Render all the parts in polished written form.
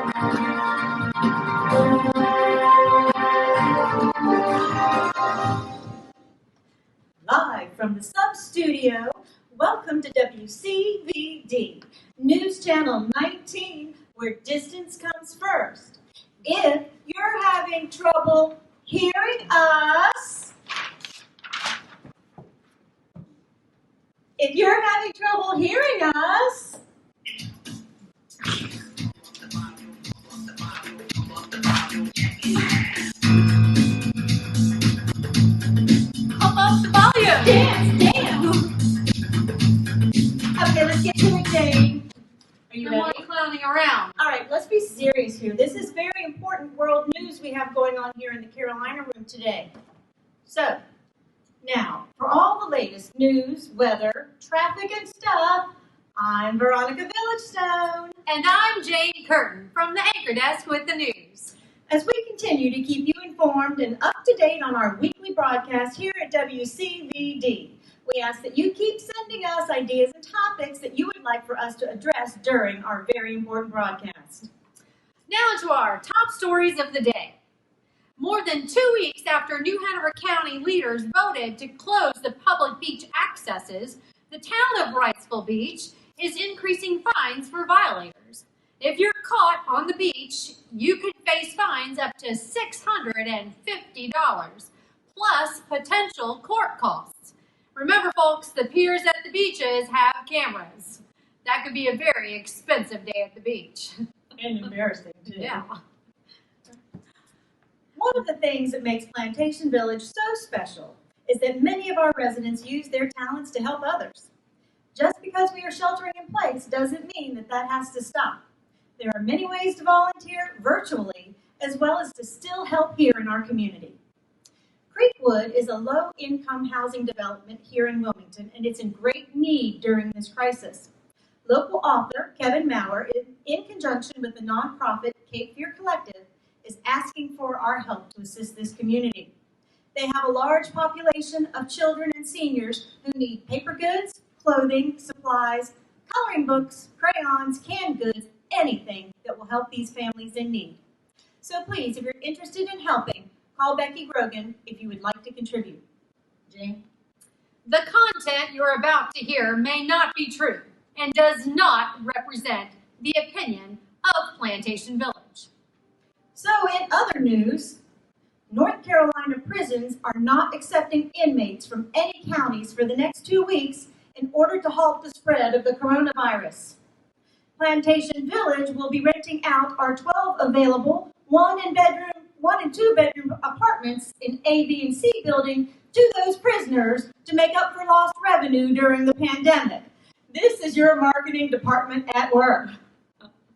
Live from the sub-studio, welcome to WCVD, News Channel 19, where distance comes first. If you're having trouble hearing us, pump up the volume. Dance. Okay, let's get to it, Jane. Are you ready? No more clowning around. All right, let's be serious here. This is very important world news we have going on here in the Carolina room today. So, now, for all the latest news, weather, traffic, and stuff, I'm Veronica Villagestone. And I'm Jane Curtin from the Anchor Desk with the news. As we continue to keep you informed and up to date on our weekly broadcast here at WCVD, we ask that you keep sending us ideas and topics that you would like for us to address during our very important broadcast. Now to our top stories of the day. More than 2 weeks after New Hanover County leaders voted to close the public beach accesses, the town of Wrightsville Beach is increasing fines for violators. If you're caught on the beach, you could face fines up to $650, plus potential court costs. Remember, folks, the piers at the beaches have cameras. That could be a very expensive day at the beach. And embarrassing, too. Yeah. One of the things that makes Plantation Village so special is that many of our residents use their talents to help others. Just because we are sheltering in place doesn't mean that that has to stop. There are many ways to volunteer virtually, as well as to still help here in our community. Creekwood is a low-income housing development here in Wilmington, and it's in great need during this crisis. Local author Kevin Maurer, in conjunction with the nonprofit Cape Fear Collective, is asking for our help to assist this community. They have a large population of children and seniors who need paper goods, clothing, supplies, coloring books, crayons, canned goods, anything that will help these families in need. So please, if you're interested in helping, call Becky Grogan if you would like to contribute. Jane? The content you're about to hear may not be true and does not represent the opinion of Plantation Village. So in other news, North Carolina prisons are not accepting inmates from any counties for the next 2 weeks in order to halt the spread of the coronavirus. Plantation Village will be renting out our 12 available 1 and 2 bedroom apartments in A, B, and C building to those prisoners to make up for lost revenue during the pandemic. This is your marketing department at work.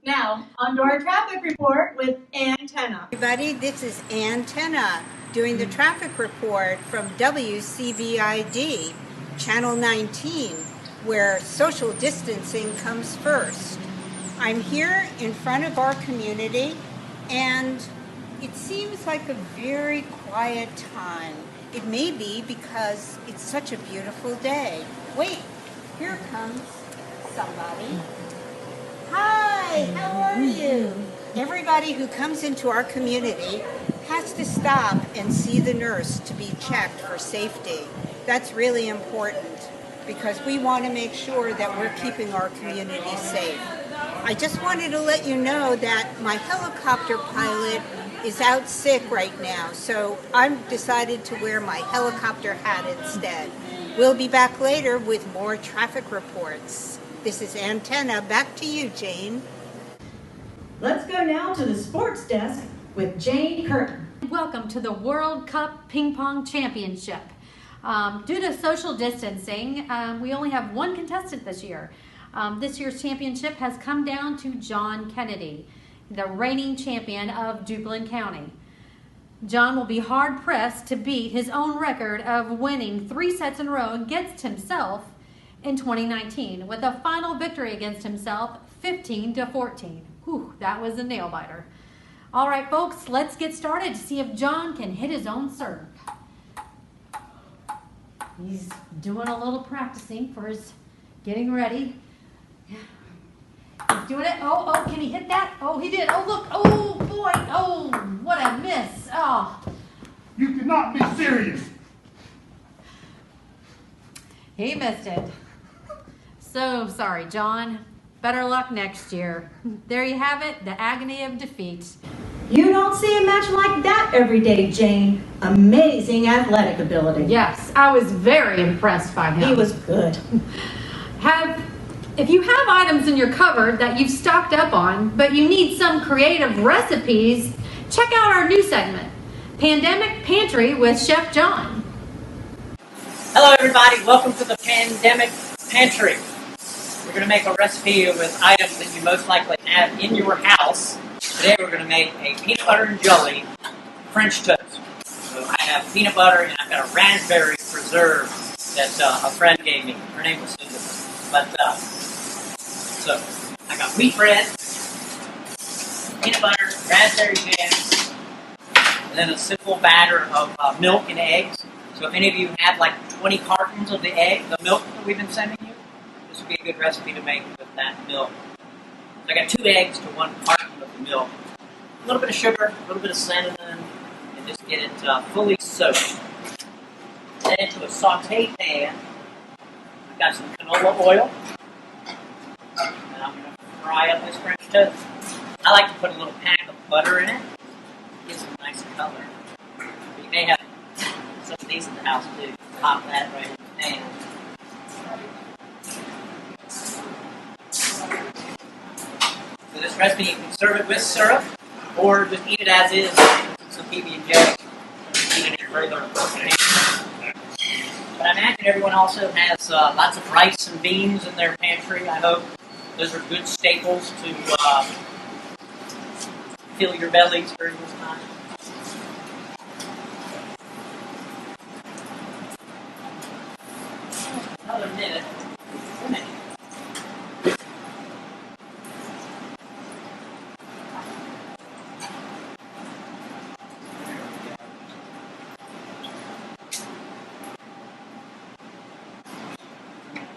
Now, on to our traffic report with Antenna. Everybody, this is Antenna doing the traffic report from WCVID, Channel 19, where social distancing comes first. I'm here in front of our community, and it seems like a very quiet time. It may be because it's such a beautiful day. Wait, here comes somebody. Hi, how are you? Everybody who comes into our community has to stop and see the nurse to be checked for safety. That's really important because we want to make sure that we're keeping our community safe. I just wanted to let you know that my helicopter pilot is out sick right now, so I've decided to wear my helicopter hat instead. We'll be back later with more traffic reports. This is Antenna. Back to you, Jane. Let's go now to the sports desk with Jane Curtin. Welcome to the World Cup Ping Pong Championship. Due to social distancing, we only have one contestant this year. This year's championship has come down to John Kennedy, the reigning champion of Duplin County. John will be hard-pressed to beat his own record of winning 3 sets in a row against himself in 2019, with a final victory against himself, 15-14. Whew, that was a nail-biter. All right, folks, let's get started to see if John can hit his own serve. He's doing a little practicing for his getting ready. He's doing it. Oh, can he hit that? Oh, he did. Oh, look. Oh, boy. Oh, what a miss. Oh. You cannot be serious. He missed it. So sorry, John. Better luck next year. There you have it, the agony of defeat. You don't see a match like that every day, Jane. Amazing athletic ability. Yes, I was very impressed by him. He was good. If you have items in your cupboard that you've stocked up on, but you need some creative recipes, check out our new segment, Pandemic Pantry with Chef John. Hello everybody, welcome to the Pandemic Pantry. We're going to make a recipe with items that you most likely have in your house. Today we're going to make a peanut butter and jelly French toast. So I have peanut butter and I've got a raspberry preserve that a friend gave me. Her name was Susan. But, so I got wheat bread, peanut butter, raspberry jam, and then a simple batter of milk and eggs. So if any of you have like 20 cartons of the milk that we've been sending you, this would be a good recipe to make with that milk. So I got 2 eggs to 1 carton of the milk. A little bit of sugar, a little bit of cinnamon, and just get it fully soaked. Then into a saute pan, I've got some canola oil, and I'm going to fry up this French toast. I like to put a little pack of butter in it. It gives it a nice color. You may have some of these in the house too. Pop that right in the pan. So this recipe, you can serve it with syrup, or just eat it as is. Some PB&J. Eat it in regular pan. But I imagine everyone also has lots of rice and beans in their pantry, I hope. Those are good staples to fill your bellies during this time. Another minute.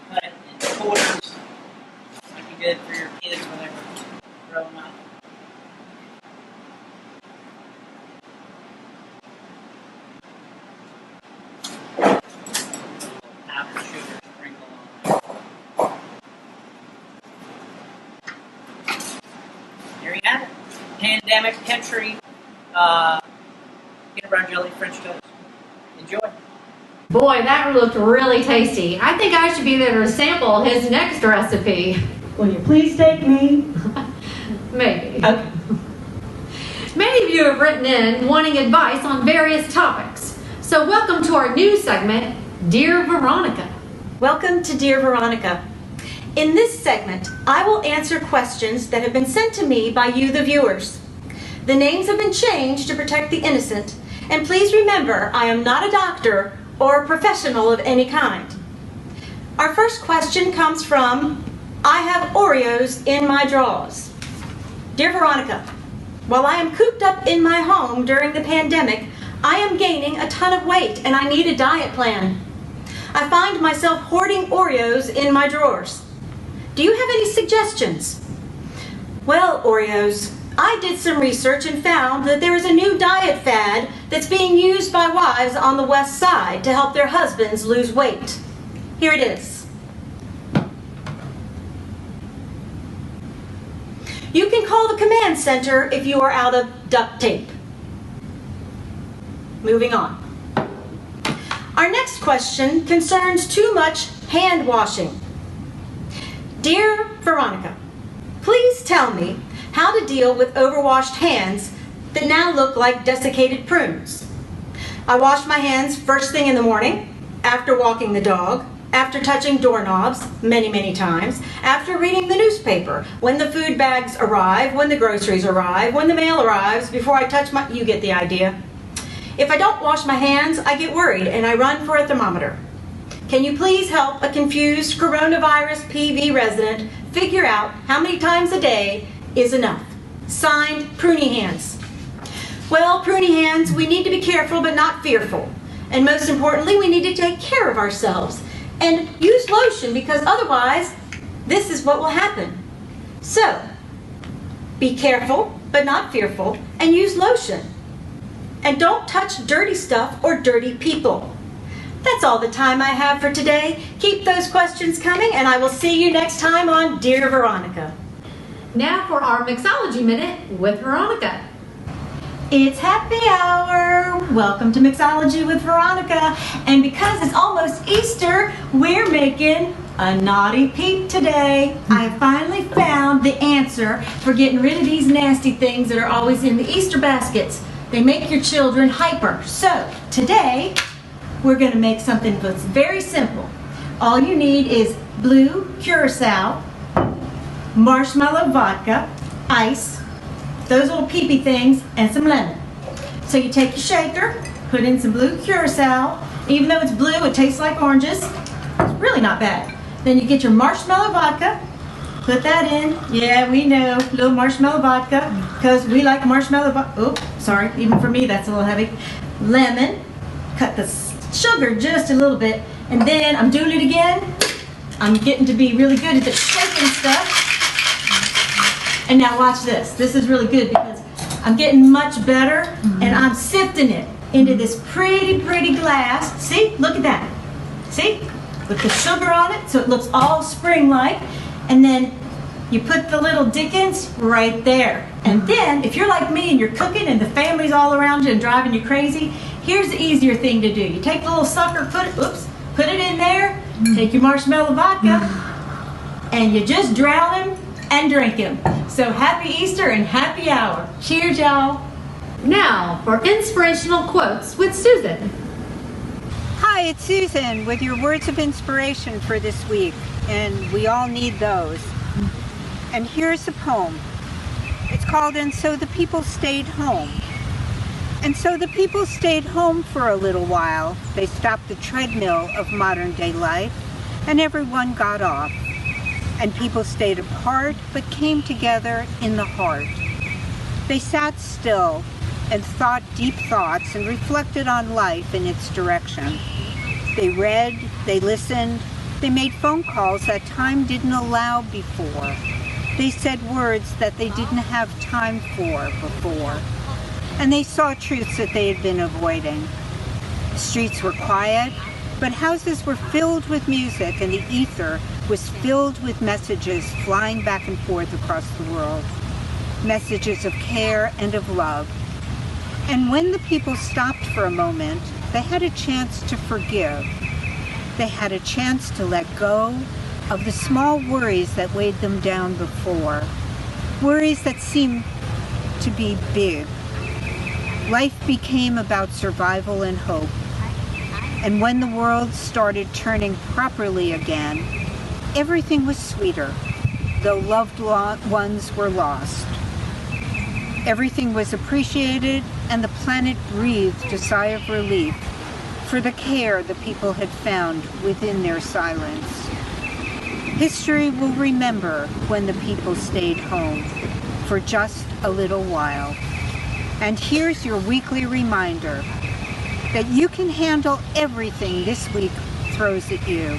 Cut it in quarters. Might be good for your kids when they're growing up. Powdered sugar sprinkle on there. Here you have it. Pandemic Pantry peanut butter jelly French toast. Enjoy. Boy, that looked really tasty. I think I should be there to sample his next recipe. Will you please take me? Maybe. Okay. Many of you have written in wanting advice on various topics. So welcome to our new segment, Dear Veronica. Welcome to Dear Veronica. In this segment, I will answer questions that have been sent to me by you, the viewers. The names have been changed to protect the innocent, and please remember, I am not a doctor or a professional of any kind. Our first question comes from, I have Oreos in my drawers. Dear Veronica, while I am cooped up in my home during the pandemic, I am gaining a ton of weight and I need a diet plan. I find myself hoarding Oreos in my drawers. Do you have any suggestions? Well, Oreos, I did some research and found that there is a new diet fad that's being used by wives on the West Side to help their husbands lose weight. Here it is. You can call the command center if you are out of duct tape. Moving on. Our next question concerns too much hand washing. Dear Veronica, please tell me how to deal with overwashed hands that now look like desiccated prunes. I wash my hands first thing in the morning, after walking the dog, after touching doorknobs many times, after reading the newspaper, when the food bags arrive, when the groceries arrive, when the mail arrives, before I touch my... You get the idea. If I don't wash my hands, I get worried and I run for a thermometer. Can you please help a confused coronavirus PV resident figure out how many times a day is enough? Signed, Pruny Hands. Well, Pruny Hands, we need to be careful but not fearful. And most importantly, we need to take care of ourselves and use lotion, because otherwise, this is what will happen. So, be careful, but not fearful, and use lotion. And don't touch dirty stuff or dirty people. That's all the time I have for today. Keep those questions coming, and I will see you next time on Dear Veronica. Now for our Mixology Minute with Veronica. It's happy hour. Welcome to Mixology with Veronica. And because it's almost Easter, we're making a naughty peep today. I finally found the answer for getting rid of these nasty things that are always in the Easter baskets. They make your children hyper. So today, we're going to make something that's very simple. All you need is blue curacao, marshmallow vodka, ice, those little pee-pee things, and some lemon. So you take your shaker, put in some blue curacao. Even though it's blue, it tastes like oranges. It's really not bad. Then you get your marshmallow vodka, put that in. Yeah, we know, little marshmallow vodka, because we like marshmallow vodka. Oh, sorry, even for me that's a little heavy. Lemon, cut the sugar just a little bit, and then I'm doing it again. I'm getting to be really good at the shaking stuff. And now watch this. This is really good because I'm getting much better, and I'm sifting it into this pretty glass. See, look at that. See, with the sugar on it, so it looks all spring-like. And then you put the little Dickens right there. And then, if you're like me and you're cooking and the family's all around you and driving you crazy, here's the easier thing to do. You take the little sucker, put it in there, take your marshmallow vodka, and you just drown him and drink him. So happy Easter and happy hour. Cheers, y'all. Now for Inspirational Quotes with Susan. Hi, it's Susan with your words of inspiration for this week, and we all need those. And here's a poem. It's called And So the People Stayed Home. And so the people stayed home for a little while. They stopped the treadmill of modern day life, and everyone got off. And people stayed apart, but came together in the heart. They sat still and thought deep thoughts and reflected on life and its direction. They read, they listened, they made phone calls that time didn't allow before. They said words that they didn't have time for before. And they saw truths that they had been avoiding. The streets were quiet, but houses were filled with music, and the ether was filled with messages flying back and forth across the world. Messages of care and of love. And when the people stopped for a moment, they had a chance to forgive. They had a chance to let go of the small worries that weighed them down before. Worries that seemed to be big. Life became about survival and hope. And when the world started turning properly again, everything was sweeter, though loved ones were lost. Everything was appreciated, and the planet breathed a sigh of relief for the care the people had found within their silence. History will remember when the people stayed home for just a little while. And here's your weekly reminder that you can handle everything this week throws at you.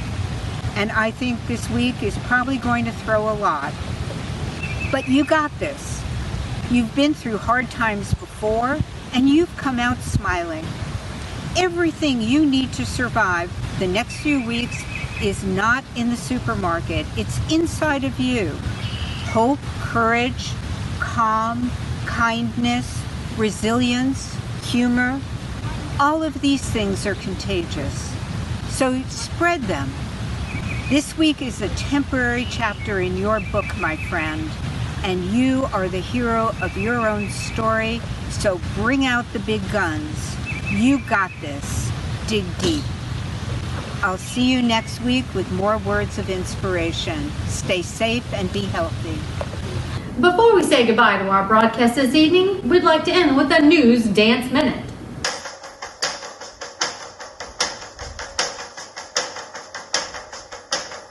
And I think this week is probably going to throw a lot. But you got this. You've been through hard times before, and you've come out smiling. Everything you need to survive the next few weeks is not in the supermarket. It's inside of you. Hope, courage, calm, kindness, resilience, humor, all of these things are contagious. So spread them. This week is a temporary chapter in your book, my friend, and you are the hero of your own story, so bring out the big guns. You got this. Dig deep. I'll see you next week with more words of inspiration. Stay safe and be healthy. Before we say goodbye to our broadcast this evening, we'd like to end with a News Dance Minute.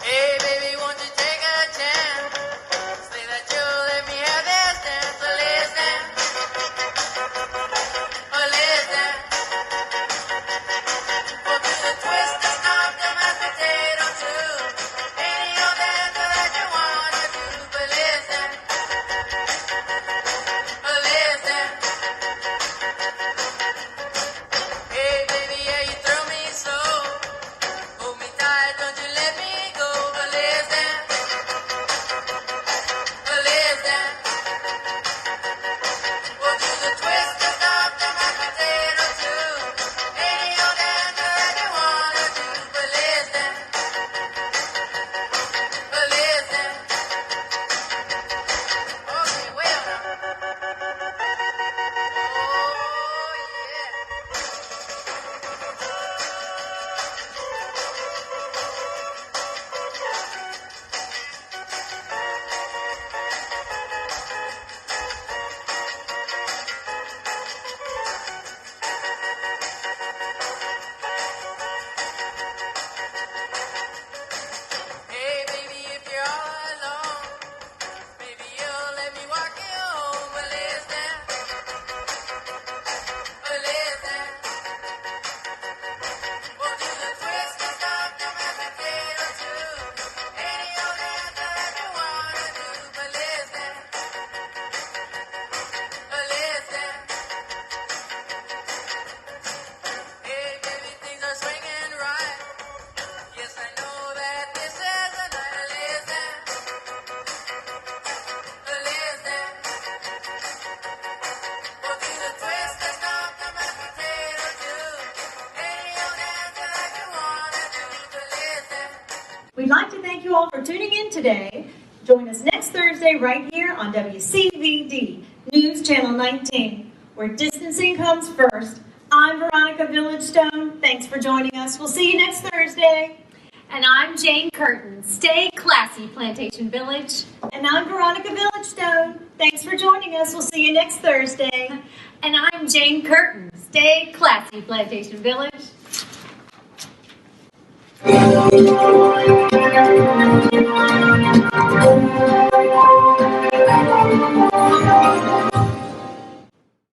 Hey baby, won't you take a chance? Say that you'll let me have this dance. Well, listen. Well, listen. Well, do the twist, the stomp, the mashed potato too. Any old dance that you wanna do. But listen. you all for tuning in today. Join us next Thursday right here on WCVD News Channel 19, where distancing comes first. I'm Veronica Villagestone. Thanks for joining us. We'll see you next Thursday. And I'm Jane Curtin. Stay classy, Plantation Village. And I'm Veronica Villagestone. Thanks for joining us. We'll see you next Thursday. And I'm Jane Curtin. Stay classy, Plantation Village.